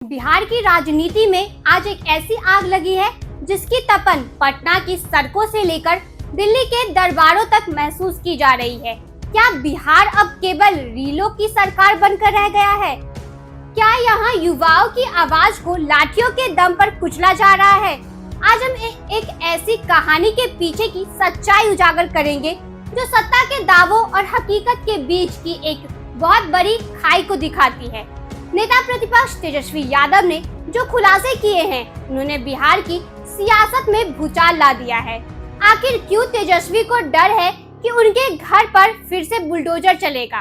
बिहार की राजनीति में आज एक ऐसी आग लगी है जिसकी तपन पटना की सड़कों से लेकर दिल्ली के दरबारों तक महसूस की जा रही है। क्या बिहार अब केवल रीलों की सरकार बनकर रह गया है? क्या यहाँ युवाओं की आवाज को लाठियों के दम पर कुचला जा रहा है? आज हम एक ऐसी कहानी के पीछे की सच्चाई उजागर करेंगे जो सत्ता के दावों और हकीकत के बीच की एक बहुत बड़ी खाई को दिखाती है। नेता प्रतिपक्ष तेजस्वी यादव ने जो खुलासे किए हैं, उन्होंने बिहार की सियासत में भूचाल ला दिया है। आखिर क्यों तेजस्वी को डर है कि उनके घर पर फिर से बुलडोजर चलेगा?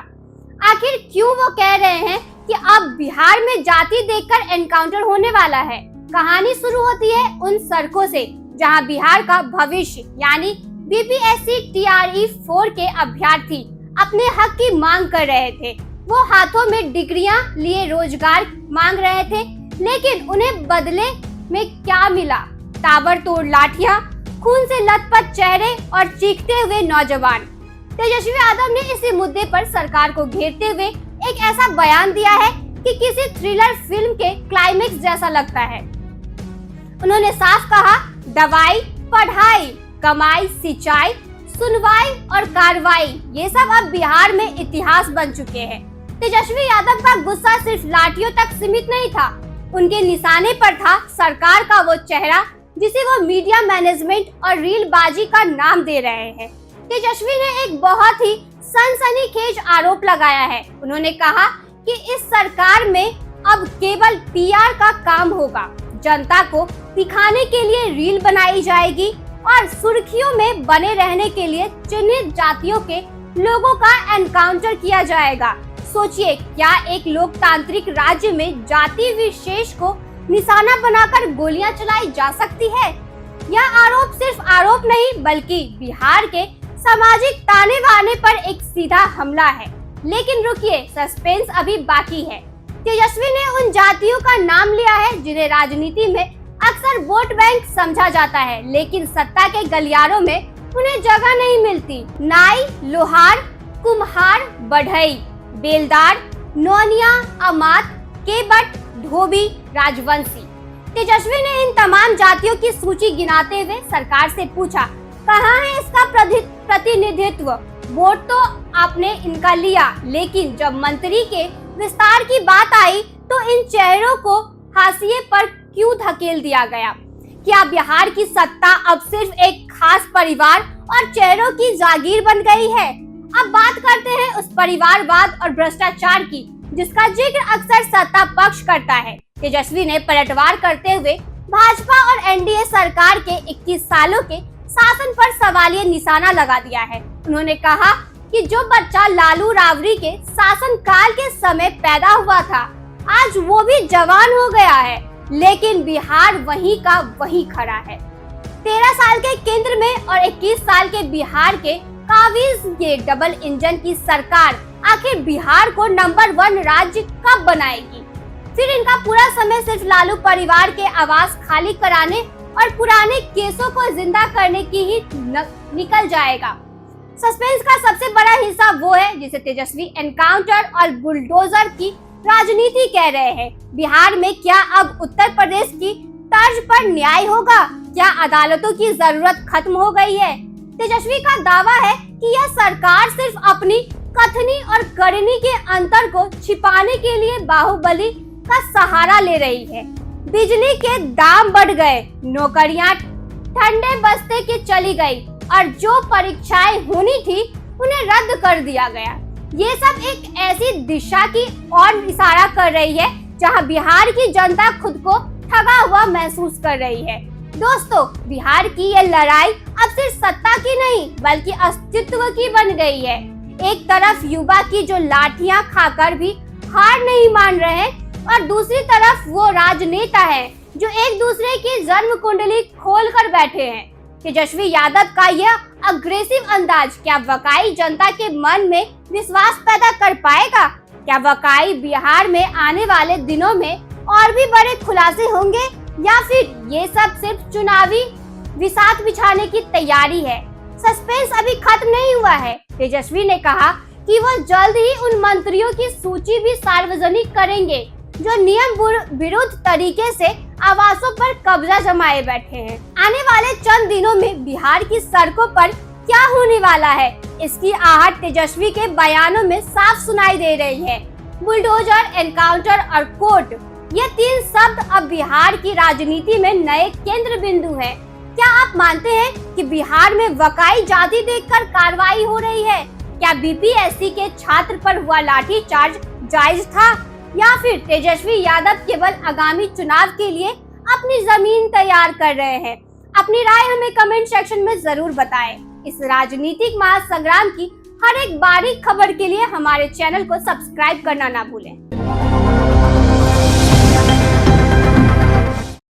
आखिर क्यों वो कह रहे हैं कि अब बिहार में जाति देखकर एनकाउंटर होने वाला है? कहानी शुरू होती है उन सड़कों से जहां बिहार का भविष्य यानी बीपीएससी टीआरई 4 के अभ्यर्थी अपने हक की मांग कर रहे थे। वो हाथों में डिग्रियां लिए रोजगार मांग रहे थे, लेकिन उन्हें बदले में क्या मिला? ताबड़तोड़ लाठियां, खून से लथपथ चेहरे और चीखते हुए नौजवान। तेजस्वी यादव ने इसी मुद्दे पर सरकार को घेरते हुए एक ऐसा बयान दिया है कि किसी थ्रिलर फिल्म के क्लाइमेक्स जैसा लगता है। उन्होंने साफ कहा, दवाई, पढ़ाई, कमाई, सिंचाई, सुनवाई और कार्रवाई, ये सब अब बिहार में इतिहास बन चुके हैं। तेजस्वी यादव का गुस्सा सिर्फ लाठियों तक सीमित नहीं था, उनके निशाने पर था सरकार का वो चेहरा जिसे वो मीडिया मैनेजमेंट और रीलबाजी का नाम दे रहे हैं। तेजस्वी ने एक बहुत ही सनसनीखेज आरोप लगाया है। उन्होंने कहा कि इस सरकार में अब केवल पीआर का काम होगा, जनता को दिखाने के लिए रील बनाई जाएगी और सुर्खियों में बने रहने के लिए चिन्हित जातियों के लोगों का एनकाउंटर किया जाएगा। सोचिए, क्या एक लोकतांत्रिक राज्य में जाति विशेष को निशाना बनाकर गोलियां चलाई जा सकती है? यह आरोप सिर्फ आरोप नहीं बल्कि बिहार के सामाजिक ताने बाने पर एक सीधा हमला है। लेकिन रुकिए, सस्पेंस अभी बाकी है। तेजस्वी ने उन जातियों का नाम लिया है जिन्हें राजनीति में अक्सर वोट बैंक समझा जाता है, लेकिन सत्ता के गलियारों में उन्हें जगह नहीं मिलती। नाई, लोहार, कुम्हार, बढ़ई, बेलदार, नौनिया, अमात, केवट, धोबी, राजवंशी। तेजस्वी ने इन तमाम जातियों की सूची गिनाते हुए सरकार से पूछा, कहाँ है इसका प्रतिनिधित्व? वोट तो आपने इनका लिया, लेकिन जब मंत्री के विस्तार की बात आई तो इन चेहरों को हाशिए पर क्यों धकेल दिया गया? क्या बिहार की सत्ता अब सिर्फ एक खास परिवार और चेहरों की जागीर बन गई है? अब बात करते हैं उस परिवारवाद और भ्रष्टाचार की जिसका जिक्र अक्सर सत्ता पक्ष करता है। तेजस्वी ने पलटवार करते हुए भाजपा और एनडीए सरकार के 21 सालों के शासन पर सवालिया निशाना लगा दिया है। उन्होंने कहा कि जो बच्चा लालू राबड़ी के शासन काल के समय पैदा हुआ था, आज वो भी जवान हो गया है, लेकिन बिहार वहीं का वहीं खड़ा है। 13 साल के केंद्र में और 21 साल के बिहार के काबिज ये डबल इंजन की सरकार आखिर बिहार को नंबर 1 राज्य कब बनाएगी? फिर इनका पूरा समय सिर्फ लालू परिवार के आवास खाली कराने और पुराने केसों को जिंदा करने की ही निकल जाएगा। सस्पेंस का सबसे बड़ा हिस्सा वो है जिसे तेजस्वी एनकाउंटर और बुलडोजर की राजनीति कह रहे हैं। बिहार में क्या अब उत्तर प्रदेश की तर्ज पर न्याय होगा? क्या अदालतों की जरूरत खत्म हो गई है? तेजस्वी का दावा है कि यह सरकार सिर्फ अपनी कथनी और करनी के अंतर को छिपाने के लिए बाहुबली का सहारा ले रही है। बिजली के दाम बढ़ गए, नौकरियां ठंडे बस्ते के चली गई और जो परीक्षाएं होनी थी उन्हें रद्द कर दिया गया। ये सब एक ऐसी दिशा की ओर इशारा कर रही है जहां बिहार की जनता खुद को ठगा हुआ महसूस कर रही है। दोस्तों, बिहार की ये लड़ाई अब सिर्फ सत्ता की नहीं बल्कि अस्तित्व की बन गई है। एक तरफ युवा की जो लाठियां खाकर भी हार नहीं मान रहे और दूसरी तरफ वो राजनेता है जो एक दूसरे की जन्म कुंडली खोल कर बैठे हैं। तेजस्वी यादव का यह अग्रेसिव अंदाज क्या वाकई जनता के मन में विश्वास पैदा कर पाएगा? क्या वाकई बिहार में आने वाले दिनों में और भी बड़े खुलासे होंगे या फिर ये सब सिर्फ चुनावी विसात बिछाने की तैयारी है? सस्पेंस अभी खत्म नहीं हुआ है। तेजस्वी ने कहा कि वो जल्द ही उन मंत्रियों की सूची भी सार्वजनिक करेंगे जो नियम विरुद्ध तरीके से आवासों पर कब्जा जमाए बैठे हैं। आने वाले चंद दिनों में बिहार की सड़कों पर क्या होने वाला है, इसकी आहट तेजस्वी के बयानों में साफ सुनाई दे रही है। बुलडोजर, एनकाउंटर और कोर्ट, ये तीन शब्द अब बिहार की राजनीति में नए केंद्र बिंदु हैं। क्या आप मानते हैं कि बिहार में वकाई जाति देखकर कार्रवाई हो रही है? क्या बीपीएससी के छात्र पर हुआ लाठीचार्ज जायज था, या फिर तेजस्वी यादव केवल आगामी चुनाव के लिए अपनी जमीन तैयार कर रहे हैं? अपनी राय हमें कमेंट सेक्शन में जरूर बताएं। इस राजनीतिक महासंग्राम की हर एक बारीक खबर के लिए हमारे चैनल को सब्सक्राइब करना ना भूलें।